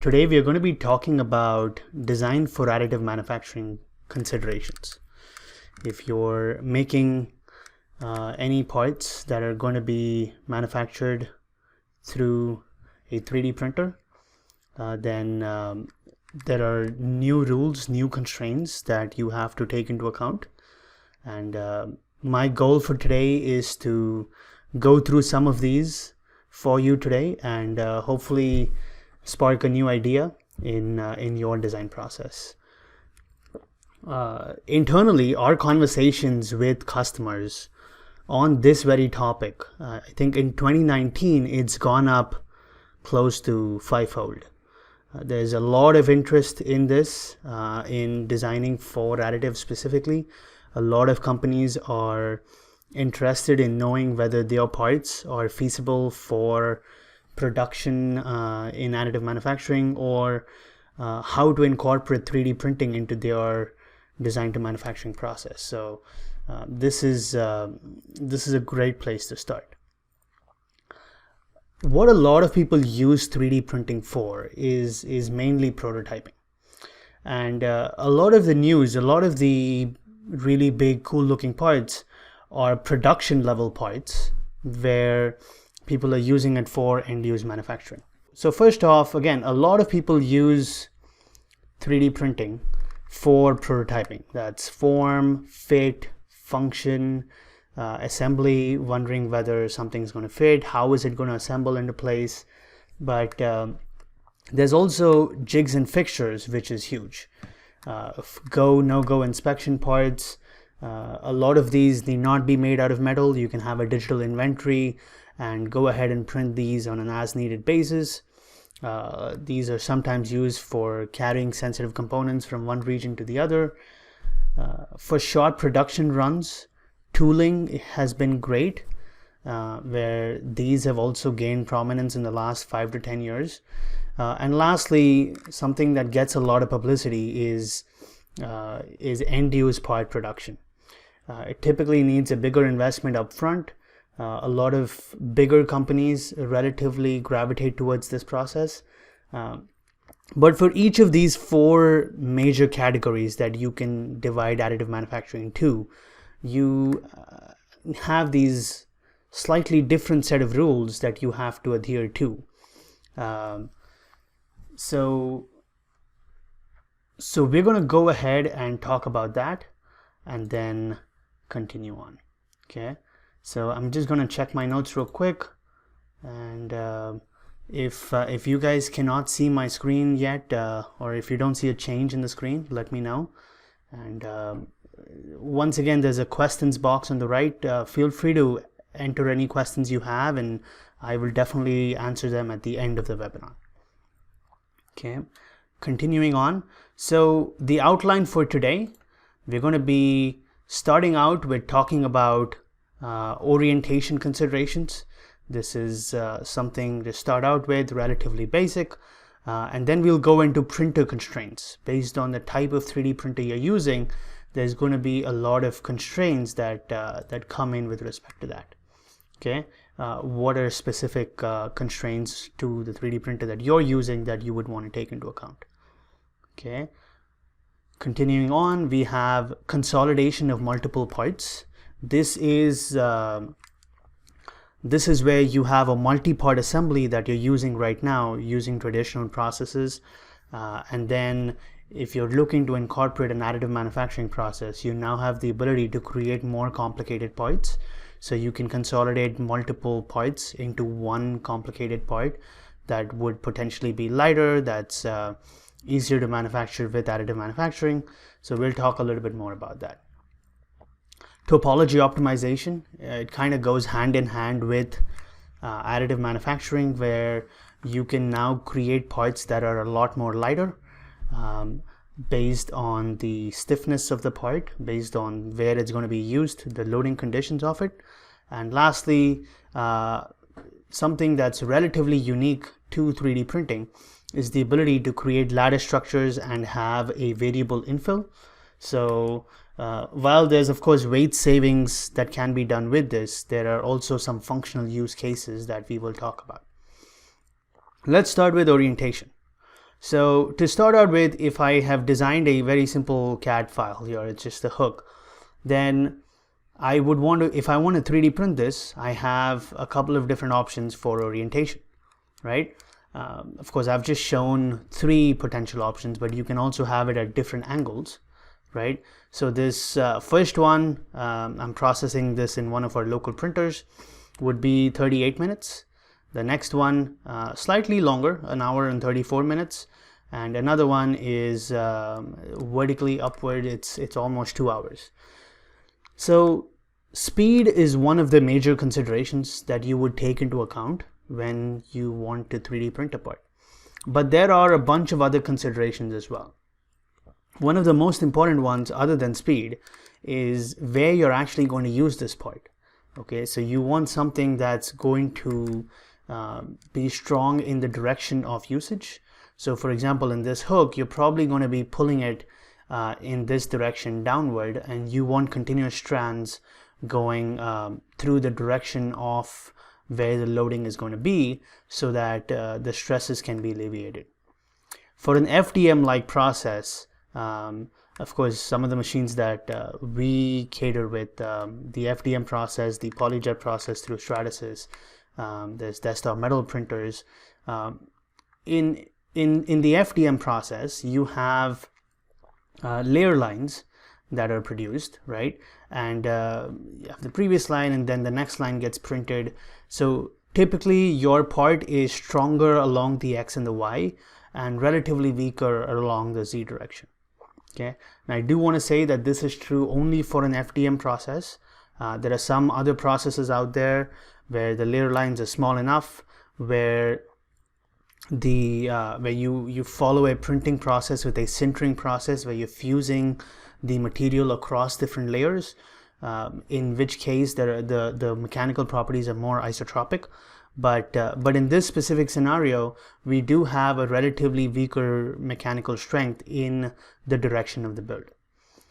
Today we are going to be talking about design for additive manufacturing considerations. If you're making any parts that are going to be manufactured through a 3D printer, then there are new rules, new constraints that you have to take into account. And my goal for today is to go through some of these for you today and hopefully spark a new idea in your design process. Internally, our conversations with customers on this very topic, I think in 2019 it's gone up close to fivefold. There's a lot of interest in this, in designing for additive specifically. A lot of companies are interested in knowing whether their parts are feasible for production in additive manufacturing, or how to incorporate 3D printing into their design to manufacturing process. So this is a great place to start. What a lot of people use 3D printing for is mainly prototyping. And a lot of the news, a lot of the really big, cool looking parts are production level parts where people are using it for end use manufacturing. So first off, again, a lot of people use 3D printing for prototyping. That's form, fit, function, assembly, wondering whether something's going to fit, how is it going to assemble into place. But there's also jigs and fixtures, which is huge. Go, no-go inspection parts. A lot of these need not be made out of metal. You can have a digital inventory and go ahead and print these on an as-needed basis. These are sometimes used for carrying sensitive components from one region to the other. For short production runs, tooling has been great, where these have also gained prominence in the last 5 to 10 years. And lastly, something that gets a lot of publicity is end-use part production. It typically needs a bigger investment up front. A lot of bigger companies relatively gravitate towards this process. But for each of these 4 major categories that you can divide additive manufacturing into, you have these slightly different set of rules that you have to adhere to. So we're going to go ahead and talk about that and then continue on. Okay. So I'm just going to check my notes real quick, and if you guys cannot see my screen yet, or if you don't see a change in the screen, let me know. And once again, there's a questions box on the right. Feel free to enter any questions you have, and I will definitely answer them at the end of the webinar. Okay, continuing on. So the outline for today, we're going to be starting out with talking about orientation considerations. This is something to start out with, relatively basic, and then we'll go into printer constraints. Based on the type of 3D printer you're using, there's going to be a lot of constraints that that come in with respect to that. Okay, what are specific constraints to the 3D printer that you're using that you would want to take into account? Okay, continuing on, we have consolidation of multiple parts. This is where you have a multi-part assembly that you're using right now using traditional processes, and then if you're looking to incorporate an additive manufacturing process, you now have the ability to create more complicated parts. So you can consolidate multiple parts into one complicated part that would potentially be lighter, that's easier to manufacture with additive manufacturing. So we'll talk a little bit more about that. Topology optimization, it kind of goes hand in hand with additive manufacturing, where you can now create parts that are a lot more lighter based on the stiffness of the part, based on where it's going to be used, the loading conditions of it. And lastly, something that's relatively unique to 3D printing is the ability to create lattice structures and have a variable infill. So while there's of course weight savings that can be done with this, there are also some functional use cases that we will talk about. Let's start with orientation. So to start out with, if I have designed a very simple CAD file here, it's just a hook, then I would want to, if I want to 3D print this, I have a couple of different options for orientation, right? Of course, I've just shown 3 potential options, but you can also have it at different angles, right? So this first one, I'm processing this in one of our local printers, would be 38 minutes. The next one, slightly longer, an hour and 34 minutes. And another one is vertically upward, it's almost 2 hours. So speed is one of the major considerations that you would take into account when you want to 3D print a part. But there are a bunch of other considerations as well. One of the most important ones, other than speed, is where you're actually going to use this part. Okay, so you want something that's going to be strong in the direction of usage. So for example, in this hook, you're probably going to be pulling it in this direction downward, and you want continuous strands going through the direction of where the loading is going to be, so that the stresses can be alleviated. For an FDM-like process, of course, some of the machines that we cater with, the FDM process, the PolyJet process through Stratasys, there's desktop metal printers. In the FDM process, you have layer lines that are produced, right? And you have the previous line, and then the next line gets printed. So typically your part is stronger along the X and the Y and relatively weaker along the Z direction. Okay, and I do want to say that this is true only for an FDM process. There are some other processes out there where the layer lines are small enough, where you follow a printing process with a sintering process, where you're fusing the material across different layers, in which case the mechanical properties are more isotropic. But in this specific scenario, we do have a relatively weaker mechanical strength in the direction of the build.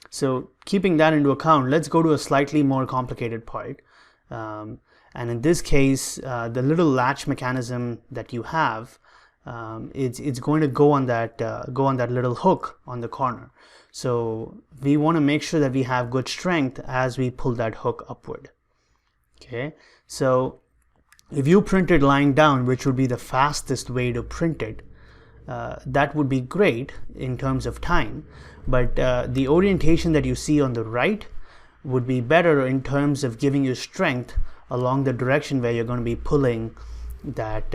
So keeping that into account, let's go to a slightly more complicated part. And in this case, the little latch mechanism that you have, it's going to go on that little hook on the corner. So we want to make sure that we have good strength as we pull that hook upward. Okay, so if you print it lying down, which would be the fastest way to print it, that would be great in terms of time. But the orientation that you see on the right would be better in terms of giving you strength along the direction where you're going to be pulling that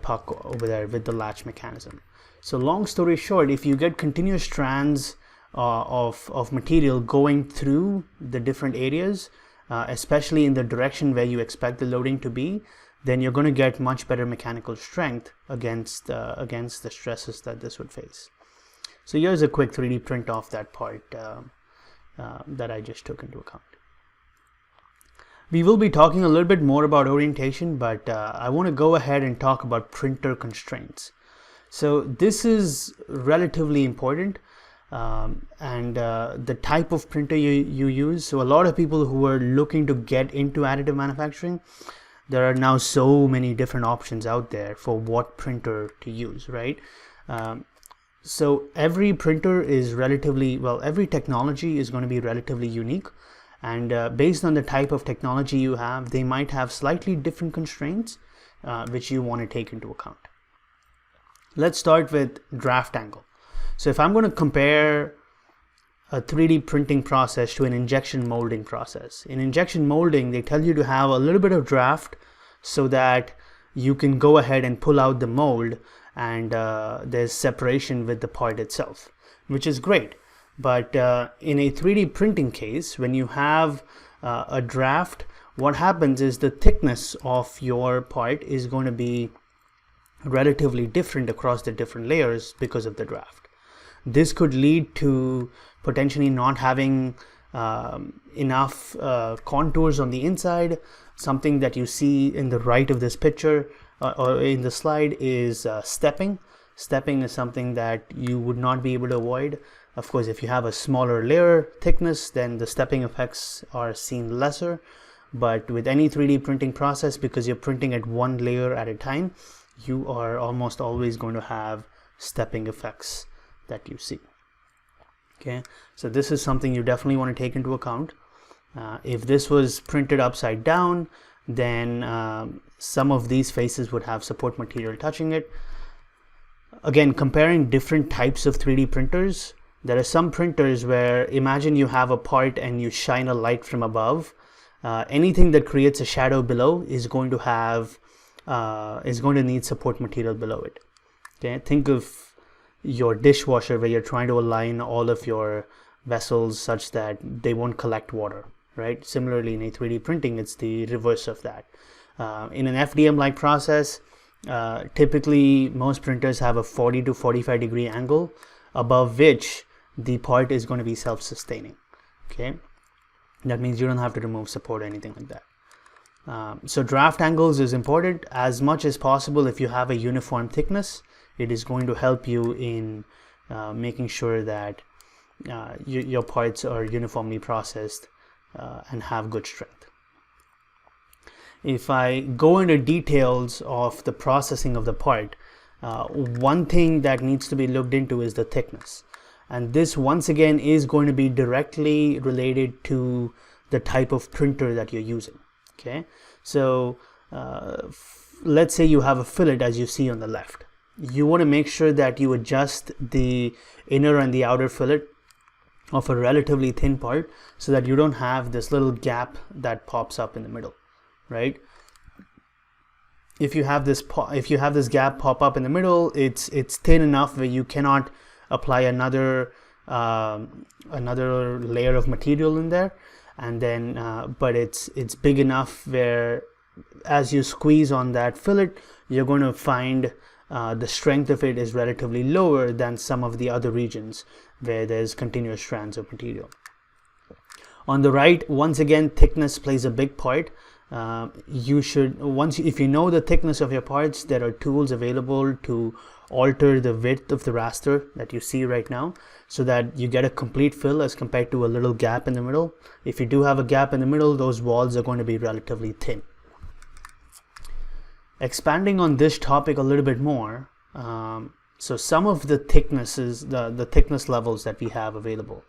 puck over there with the latch mechanism. So long story short, if you get continuous strands of material going through the different areas, especially in the direction where you expect the loading to be, then you're going to get much better mechanical strength against the stresses that this would face. So here's a quick 3D print of that part that I just took into account. We will be talking a little bit more about orientation, but I want to go ahead and talk about printer constraints. So this is relatively important, and the type of printer you use. So a lot of people who are looking to get into additive manufacturing, there are now so many different options out there for what printer to use, right? So every printer is relatively, well, every technology is going to be relatively unique. And based on the type of technology you have, they might have slightly different constraints which you want to take into account. Let's start with draft angle. So if I'm going to compare a 3D printing process to an injection molding process, in injection molding, they tell you to have a little bit of draft so that you can go ahead and pull out the mold, and there's separation with the part itself, which is great. But in a 3D printing case, when you have a draft, what happens is the thickness of your part is going to be relatively different across the different layers because of the draft. This could lead to potentially not having enough contours on the inside. Something that you see in the right of this picture or in the slide is stepping. Stepping is something that you would not be able to avoid. Of course, if you have a smaller layer thickness, then the stepping effects are seen lesser. But with any 3D printing process, because you're printing at one layer at a time, you are almost always going to have stepping effects that you see. Okay, so this is something you definitely want to take into account. If this was printed upside down, then some of these faces would have support material touching it. Again, comparing different types of 3D printers, there are some printers where, imagine you have a part and you shine a light from above. Anything that creates a shadow below is going to need support material below it. Okay, think of your dishwasher where you're trying to align all of your vessels such that they won't collect water, right? Similarly, in a 3D printing, it's the reverse of that. In an FDM-like process, typically most printers have a 40 to 45 degree angle above which the part is going to be self-sustaining. Okay, that means you don't have to remove support or anything like that. So draft angles is important as much as possible. If you have a uniform thickness, it is going to help you in making sure that your parts are uniformly processed and have good strength. If I go into details of the processing of the part, one thing that needs to be looked into is the thickness. And this once again is going to be directly related to the type of printer that you're using. Okay, so let's say you have a fillet as you see on the left. You want to make sure that you adjust the inner and the outer fillet of a relatively thin part so that you don't have this little gap that pops up in the middle, right? If you have this gap pop up in the middle, it's thin enough where you cannot apply another layer of material in there, and then but it's big enough where as you squeeze on that fillet, you're going to find the strength of it is relatively lower than some of the other regions where there's continuous strands of material. On the right, once again, thickness plays a big part. You should, if you know the thickness of your parts, there are tools available to alter the width of the raster that you see right now so that you get a complete fill as compared to a little gap in the middle. If you do have a gap in the middle, those walls are going to be relatively thin. Expanding on this topic a little bit more, so some of the thicknesses, the thickness levels that we have available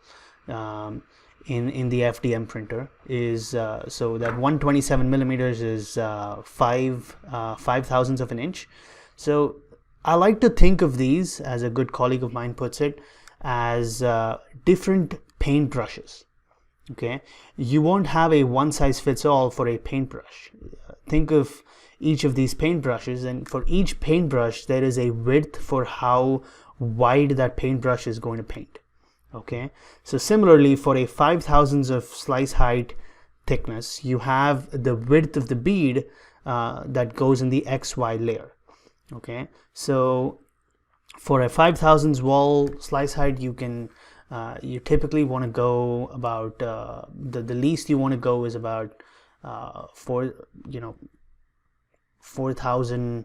in the FDM printer is so that 127 millimeters is 5 thousandths of an inch. So I like to think of these, as a good colleague of mine puts it, as different paint brushes. Okay, you won't have a one size fits all for a paintbrush. Think of each of these paintbrushes, and for each paintbrush there is a width for how wide that paintbrush is going to paint. Okay, so similarly, for a 5 thousandths of slice height thickness, you have the width of the bead that goes in the XY layer. Okay, so for a 5 thousandths wall slice height, you can you typically want to go about the least you want to go is about 4,000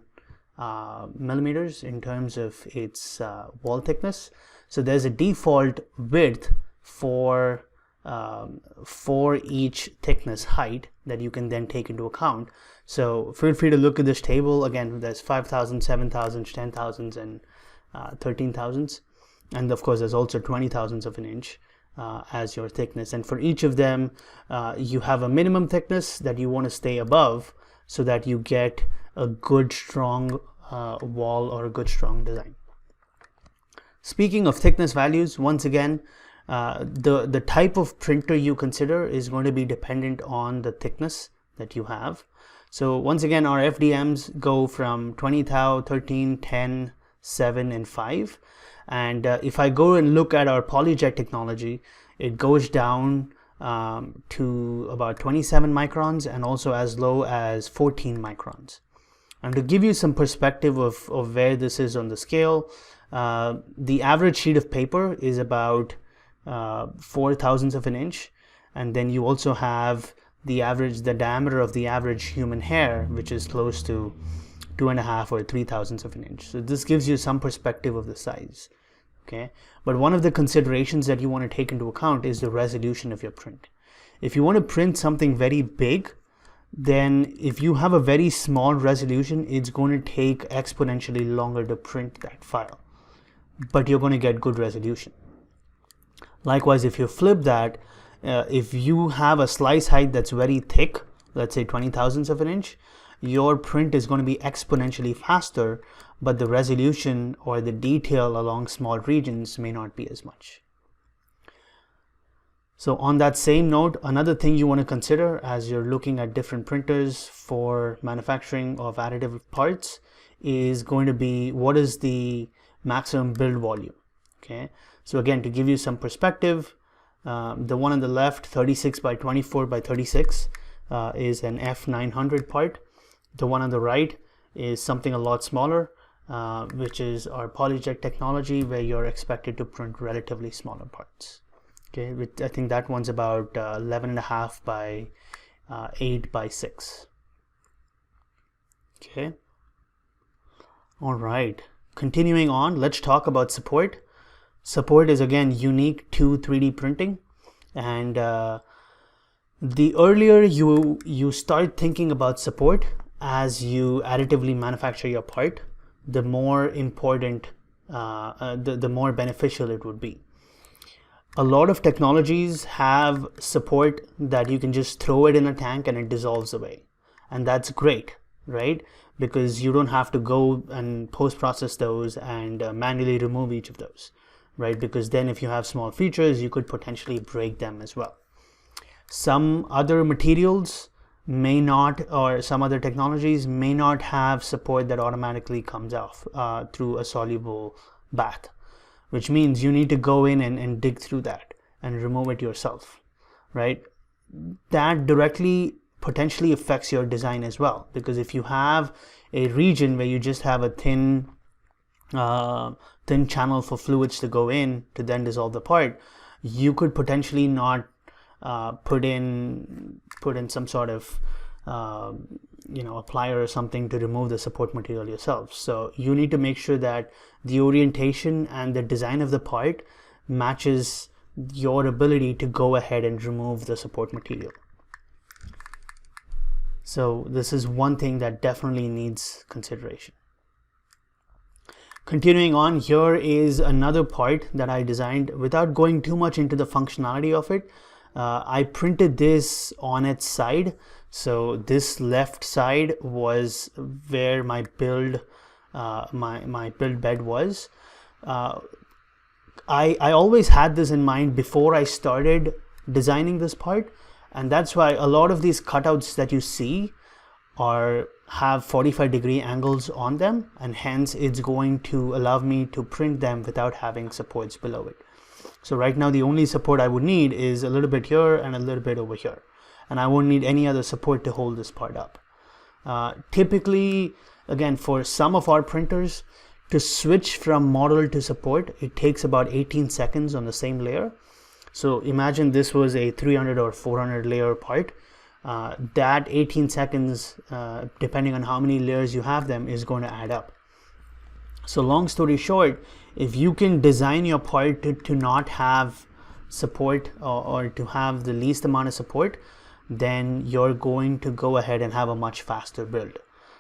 millimeters in terms of its wall thickness. So there's a default width for each thickness height that you can then take into account. So feel free to look at this table. Again, there's 5,000, 7,000, 10,000, and 13,000, and of course there's also 20 thousandths of an inch as your thickness. And for each of them, you have a minimum thickness that you want to stay above so that you get a good strong wall or a good strong design. Speaking of thickness values, once again, the type of printer you consider is going to be dependent on the thickness that you have. So once again, our FDMs go from 20 thou, 13, 10, 7, and 5. And if I go and look at our PolyJet technology, it goes down to about 27 microns and also as low as 14 microns. And to give you some perspective of where this is on the scale, the average sheet of paper is about 4 thousandths of an inch, and then you also have the diameter of the average human hair, which is close to 2.5 or 3 thousandths of an inch. So this gives you some perspective of the size. Okay, but one of the considerations that you want to take into account is the resolution of your print. If you want to print something very big, then if you have a very small resolution, it's going to take exponentially longer to print that file. but you're going to get good resolution. Likewise, if you flip that, if you have a slice height that's very thick, let's say 20 thousandths of an inch, your print is going to be exponentially faster, but the resolution or the detail along small regions may not be as much. So on that same note, another thing you want to consider as you're looking at different printers for manufacturing of additive parts is going to be, what is the maximum build volume? Okay, so again, to give you some perspective, the one on the left, 36 by 24 by 36, is an F900 part. The one on the right is something a lot smaller, which is our PolyJet technology, where you're expected to print relatively smaller parts. Okay, I think that one's about 11.5 by 8 by 6. Okay. All right. Continuing on, let's talk about support. Support is again unique to 3D printing, and the earlier you start thinking about support as you additively manufacture your part, the more important, the more beneficial it would be. A lot of technologies have support that you can just throw it in a tank and it dissolves away. And that's great, right? Because you don't have to go and post-process those and manually remove each of those, right? Because then if you have small features, you could potentially break them as well. Some other materials may not, or some other technologies may not have support that automatically comes off through a soluble bath, which means you need to go in and dig through that and remove it yourself, right? That directly potentially affects your design as well, because if you have a region where you just have a thin channel for fluids to go in to then dissolve the part, you could potentially not put in some sort of applier or something to remove the support material yourself. So you need to make sure that the orientation and the design of the part matches your ability to go ahead and remove the support material. So this is one thing that definitely needs consideration. Continuing on, here is another part that I designed. Without going too much into the functionality of it, I printed this on its side. So this left side was where my build my build bed was. I always had this in mind before I started designing this part, and that's why a lot of these cutouts that you see have 45-degree angles on them, and hence it's going to allow me to print them without having supports below it. So right now the only support I would need is a little bit here and a little bit over here, and I won't need any other support to hold this part up. Typically, again, for some of our printers, to switch from model to support, it takes about 18 seconds on the same layer. So imagine this was a 300 or 400 layer part. That 18 seconds, depending on how many layers you have them, is going to add up. So long story short, if you can design your part to not have support or to have the least amount of support, then you're going to go ahead and have a much faster build.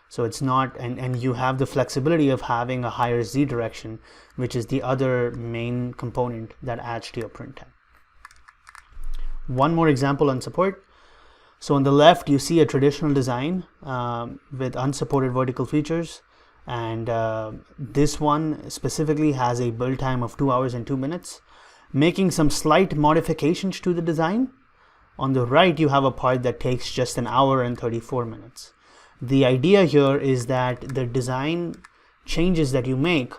So it's not, and you have the flexibility of having a higher Z direction, which is the other main component that adds to your print time. One more example on support. So on the left, you see a traditional design with unsupported vertical features. And this one specifically has a build time of 2 hours and 2 minutes. Making some slight modifications to the design, on the right you have a part that takes just 1 hour and 34 minutes. The idea here is that the design changes that you make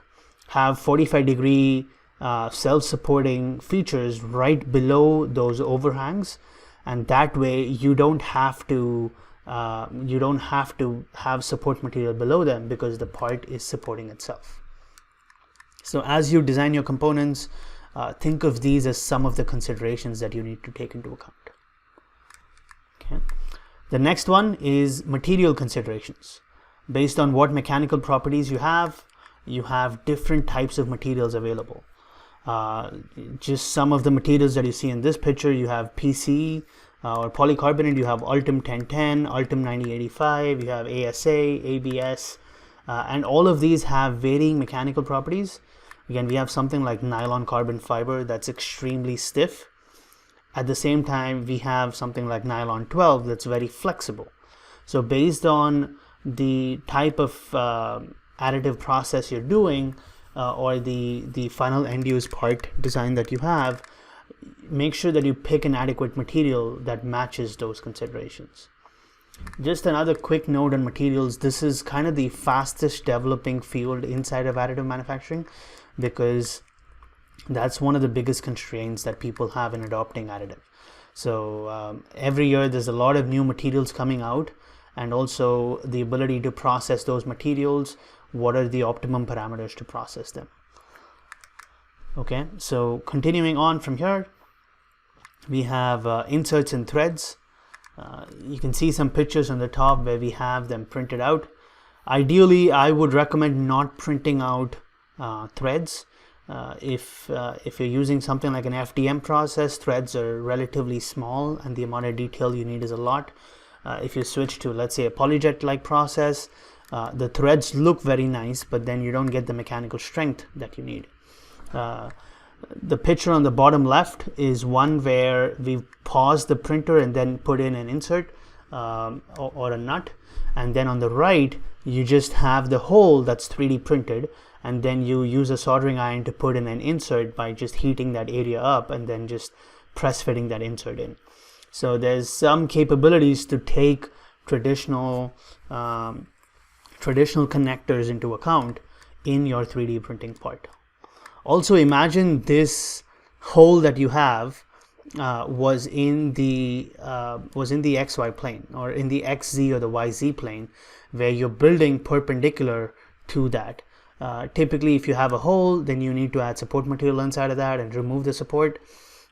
have 45-degree self-supporting features right below those overhangs, and that way you don't have to have support material below them because the part is supporting itself. So as you design your components, think of these as some of the considerations that you need to take into account. Okay. The next one is material considerations. Based on what mechanical properties you have different types of materials available. Just some of the materials that you see in this picture, you have PC or polycarbonate, you have Ultim 1010, Ultim 9085, you have ASA, ABS, and all of these have varying mechanical properties, Again, we have something like nylon carbon fiber that's extremely stiff. At the same time, we have something like nylon 12 that's very flexible. So based on the type of additive process you're doing, or the final end use part design that you have, make sure that you pick an adequate material that matches those considerations. Just another quick note on materials. This is kind of the fastest developing field inside of additive manufacturing, because that's one of the biggest constraints that people have in adopting additive. So every year there's a lot of new materials coming out, and also the ability to process those materials. What are the optimum parameters to process them? Okay, so continuing on from here, we have inserts and threads. You can see some pictures on the top where we have them printed out. Ideally, I would recommend not printing out threads. If you're using something like an FDM process, threads are relatively small and the amount of detail you need is a lot. If you switch to, let's say, a polyjet-like process, the threads look very nice, but then you don't get the mechanical strength that you need. The picture on the bottom left is one where we've paused the printer and then put in an insert or a nut. And then on the right, you just have the hole that's 3D printed, and then you use a soldering iron to put in an insert by just heating that area up and then just press fitting that insert in. So there's some capabilities to take traditional connectors into account in your 3D printing part. Also, imagine this hole that you have was in the XY plane, or in the XZ or the YZ plane, where you're building perpendicular to that. Typically, if you have a hole, then you need to add support material inside of that and remove the support.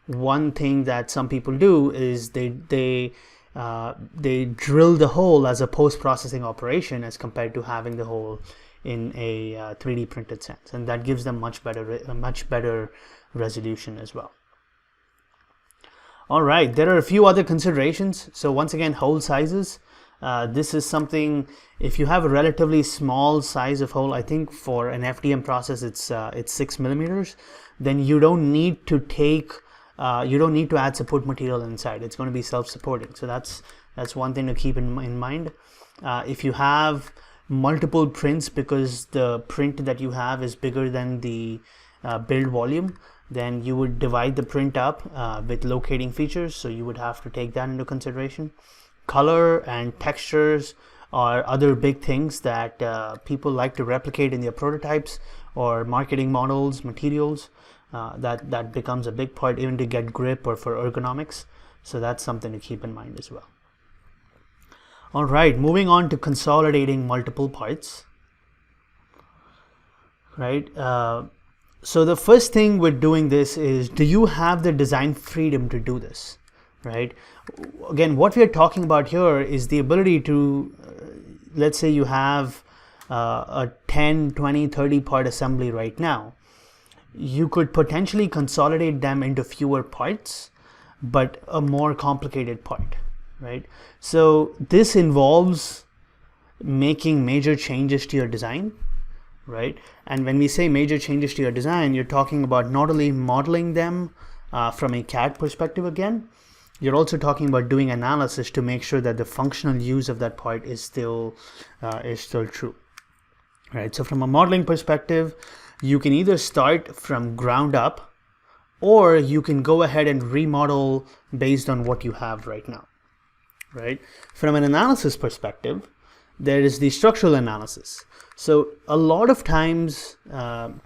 One thing that some people do is they drill the hole as a post-processing operation, as compared to having the hole in a 3D printed sense, and that gives them much better resolution as well. All right, there are a few other considerations. So once again, hole sizes. This is something, if you have a relatively small size of hole, I think for an FDM process it's 6 millimeters, then you don't need to add support material inside. It's going to be self-supporting. So that's one thing to keep in mind. If you have multiple prints, because the print that you have is bigger than the build volume, then you would divide the print up with locating features, so you would have to take that into consideration. Color and textures are other big things that people like to replicate in their prototypes or marketing models, materials. That becomes a big part, even to get grip or for ergonomics. So that's something to keep in mind as well. All right, moving on to consolidating multiple parts. Right. So the first thing with doing this is, do you have the design freedom to do this? Right. Again, what we are talking about here is the ability to, let's say you have a 10, 20, 30 part assembly right now. You could potentially consolidate them into fewer parts, but a more complicated part. Right. So this involves making major changes to your design. Right. And when we say major changes to your design, you're talking about not only modeling them from a CAD perspective again, you're also talking about doing analysis to make sure that the functional use of that part is still true. Right. So from a modeling perspective, you can either start from ground up, or you can go ahead and remodel based on what you have right now. Right. From an analysis perspective, there is the structural analysis. So a lot of times,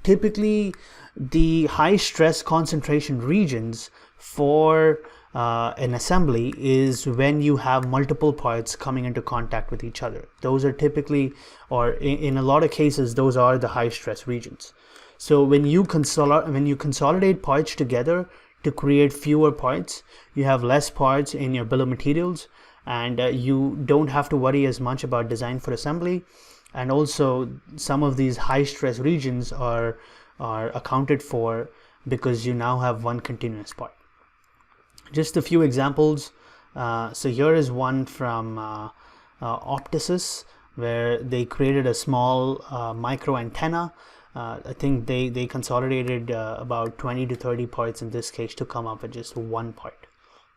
typically the high stress concentration regions for an assembly is when you have multiple parts coming into contact with each other. Those are typically, or in a lot of cases, those are the high stress regions. So when you consolidate parts together to create fewer parts, you have less parts in your bill of materials, and you don't have to worry as much about design for assembly. And also some of these high stress regions are accounted for because you now have one continuous part. Just a few examples. So here is one from Optisys, where they created a small micro antenna I think they consolidated about 20 to 30 parts in this case to come up with just one part.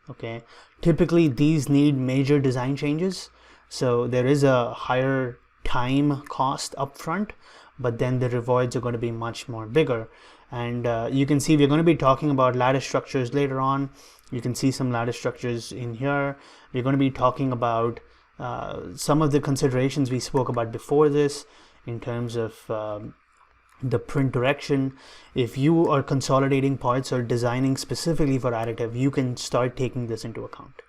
Okay, typically these need major design changes, so there is a higher time cost upfront, but then the rewards are going to be much more bigger. And you can see we're going to be talking about lattice structures later on. You can see some lattice structures in here. We're going to be talking about some of the considerations we spoke about before this in terms of the print direction. If you are consolidating parts or designing specifically for additive, you can start taking this into account.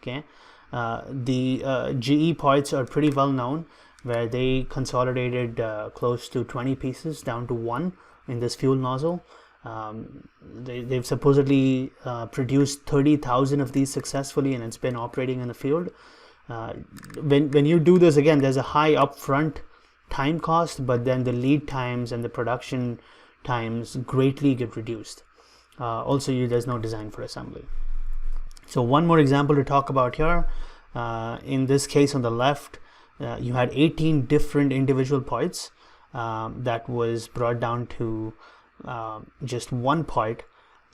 Okay, the GE parts are pretty well known, where they consolidated close to 20 pieces down to one in this fuel nozzle. They've supposedly produced 30,000 of these successfully, and it's been operating in the field. When you do this, again, there's a high upfront time cost, but then the lead times and the production times greatly get reduced. Also, there's no design for assembly. So one more example to talk about here. In this case on the left, you had 18 different individual parts that was brought down to just one part.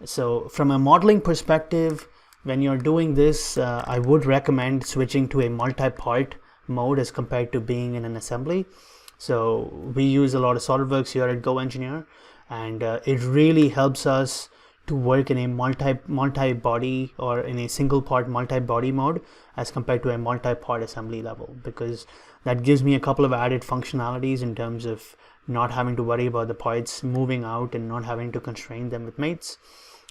So from a modeling perspective, when you're doing this, I would recommend switching to a multi-part mode as compared to being in an assembly. So we use a lot of SOLIDWORKS here at GoEngineer, and it really helps us to work in a multi-body or in a single part multi-body mode as compared to a multi-part assembly level, because that gives me a couple of added functionalities in terms of not having to worry about the parts moving out and not having to constrain them with mates.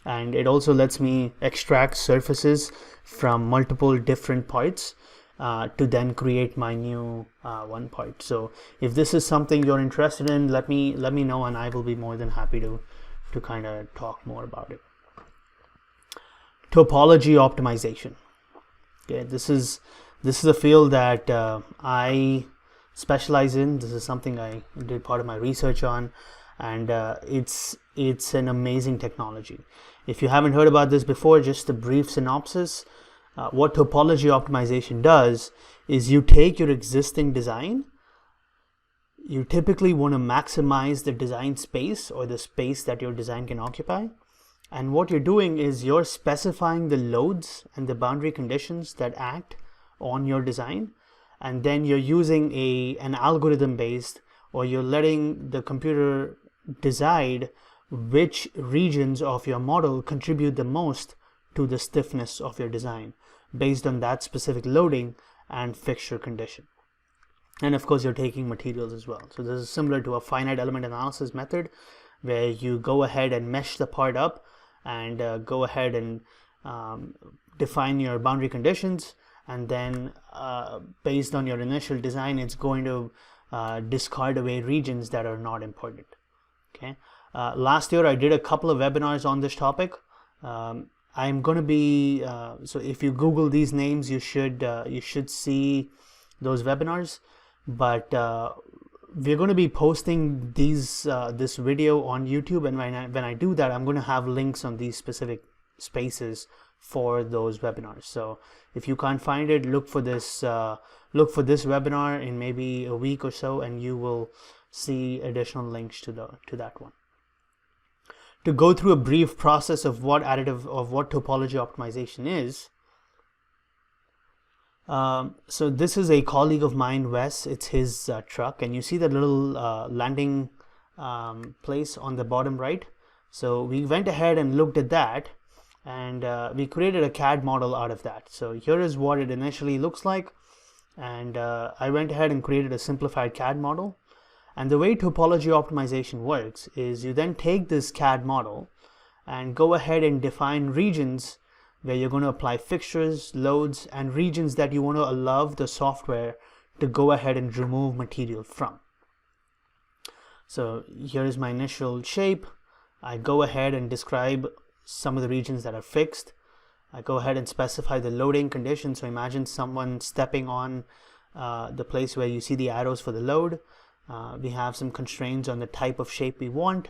And it also lets me extract surfaces from multiple different parts to then create my new one part. So if this is something you're interested in, let me know, and I will be more than happy to kind of talk more about it. Topology optimization. Okay, this is a field that I specialize in. This is something I did part of my research on, and it's an amazing technology. If you haven't heard about this before, just a brief synopsis. What topology optimization does is you take your existing design. You typically want to maximize the design space or the space that your design can occupy. And what you're doing is you're specifying the loads and the boundary conditions that act on your design. And then you're using an algorithm based, or you're letting the computer decide which regions of your model contribute the most to the stiffness of your design based on that specific loading and fixture condition. And of course, you're taking materials as well. So this is similar to a finite element analysis method, where you go ahead and mesh the part up and go ahead and define your boundary conditions, and then based on your initial design, it's going to discard away regions that are not important. Okay. Last year I did a couple of webinars on this topic. I'm going to be so if you Google these names, you should see those webinars. But we're going to be posting this video on YouTube, and when I do that, I'm going to have links on these specific spaces for those webinars. So if you can't find it, look for this webinar in maybe a week or so, and you will see additional links to that one. To go through a brief process of what topology optimization is. So this is a colleague of mine, Wes. It's his truck, and you see that little landing place on the bottom right. So we went ahead and looked at that, and we created a CAD model out of that. So here is what it initially looks like, and I went ahead and created a simplified CAD model. And the way topology optimization works is you then take this CAD model and go ahead and define regions where you're going to apply fixtures, loads, and regions that you want to allow the software to go ahead and remove material from. So here is my initial shape. I go ahead and describe some of the regions that are fixed. I go ahead and specify the loading conditions. So imagine someone stepping on the place where you see the arrows for the load. We have some constraints on the type of shape we want.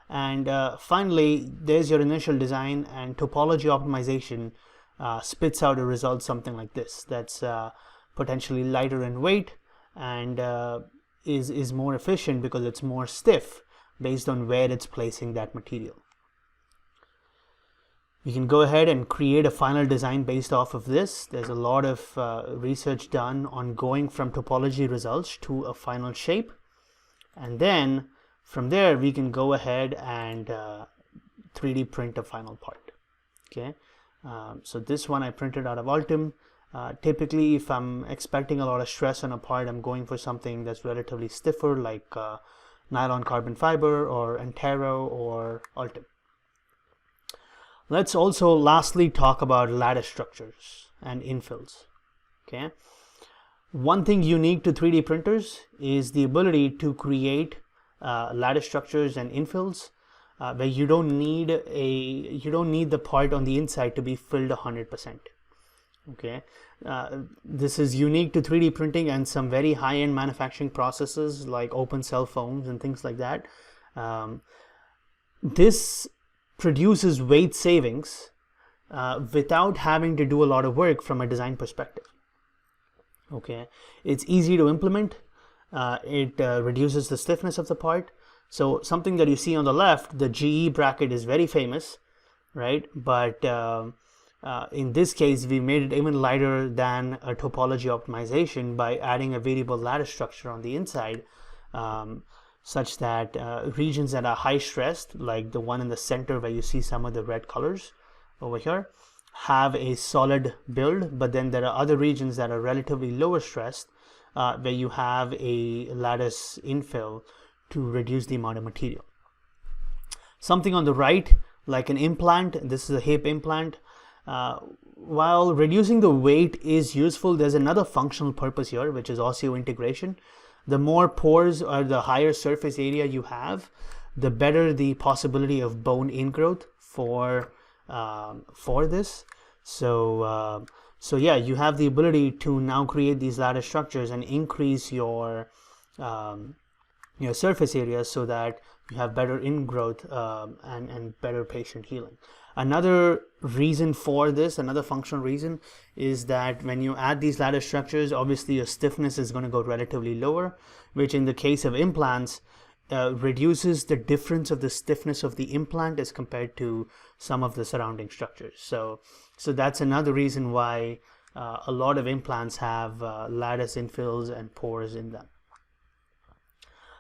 And finally, there's your initial design, and topology optimization spits out a result something like this, that's potentially lighter in weight and is more efficient because it's more stiff, based on where it's placing that material. You can go ahead and create a final design based off of this. There's a lot of research done on going from topology results to a final shape. And then from there, we can go ahead and 3D print a final part. Okay, so this one I printed out of Altum. Typically, if I'm expecting a lot of stress on a part, I'm going for something that's relatively stiffer, like nylon carbon fiber or Antero or Altum. Let's also lastly talk about lattice structures and infills. Okay, one thing unique to 3D printers is the ability to create lattice structures and infills where you don't need the part on the inside to be filled 100%. Okay, this is unique to 3D printing and some very high-end manufacturing processes like open cell foams and things like that. This produces weight savings without having to do a lot of work from a design perspective. Okay, it's easy to implement. It reduces the stiffness of the part. So something that you see on the left, the GE bracket is very famous, right? But in this case, we made it even lighter than a topology optimization by adding a variable lattice structure on the inside, such that regions that are high stressed, like the one in the center where you see some of the red colors over here, have a solid build, but then there are other regions that are relatively lower stressed where you have a lattice infill to reduce the amount of material. Something on the right, like an implant, this is a hip implant. While reducing the weight is useful, there's another functional purpose here, which is osseointegration. The more pores or the higher surface area you have, the better the possibility of bone ingrowth for this. So yeah, you have the ability to now create these lattice structures and increase your surface area so that you have better ingrowth and better patient healing. Another reason for this, another functional reason, is that when you add these lattice structures, obviously your stiffness is going to go relatively lower, which in the case of implants reduces the difference of the stiffness of the implant as compared to some of the surrounding structures. So that's another reason why a lot of implants have lattice infills and pores in them.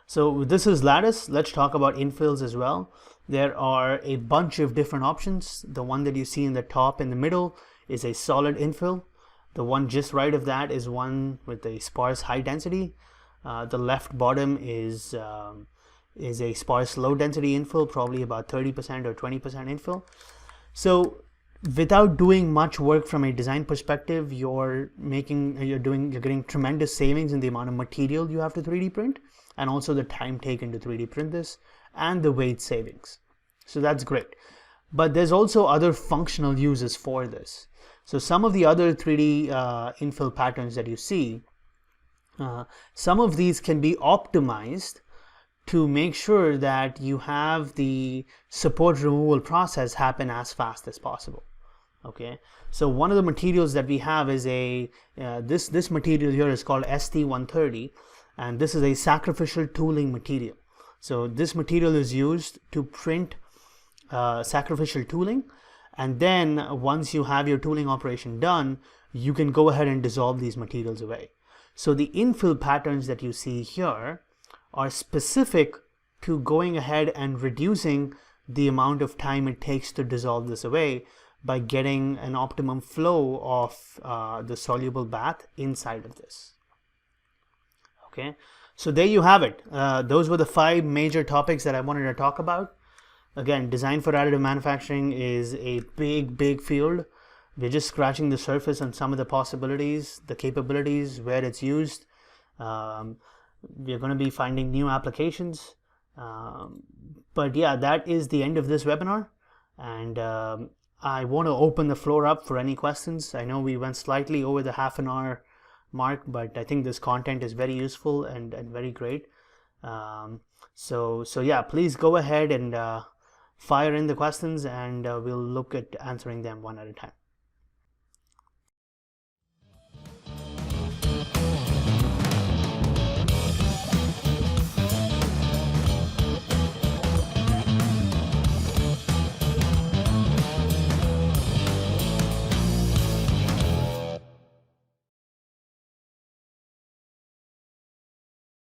So this is lattice. Let's talk about infills as well. There are a bunch of different options. The one that you see in the top in the middle is a solid infill. The one just right of that is one with a sparse high density. The left bottom is a sparse low density infill, probably about 30% or 20% infill. So without doing much work from a design perspective, you're getting tremendous savings in the amount of material you have to 3D print, and also the time taken to 3D print this, and the weight savings. So that's great. But there's also other functional uses for this. So some of the other 3D infill patterns that you see, some of these can be optimized to make sure that you have the support removal process happen as fast as possible. Okay, so one of the materials that we have is this material here is called ST130, and this is a sacrificial tooling material. So this material is used to print sacrificial tooling, and then once you have your tooling operation done, you can go ahead and dissolve these materials away. So the infill patterns that you see here are specific to going ahead and reducing the amount of time it takes to dissolve this away by getting an optimum flow of the soluble bath inside of this. Okay, so there you have it. Those were the 5 major topics that I wanted to talk about. Again, design for additive manufacturing is a big field. We're just scratching the surface on some of the possibilities, the capabilities, where it's used. We're going to be finding new applications. But yeah, that is the end of this webinar. And I want to open the floor up for any questions. I know we went slightly over the half an hour mark, but I think this content is very useful and very great. So yeah, please go ahead and fire in the questions, and we'll look at answering them one at a time.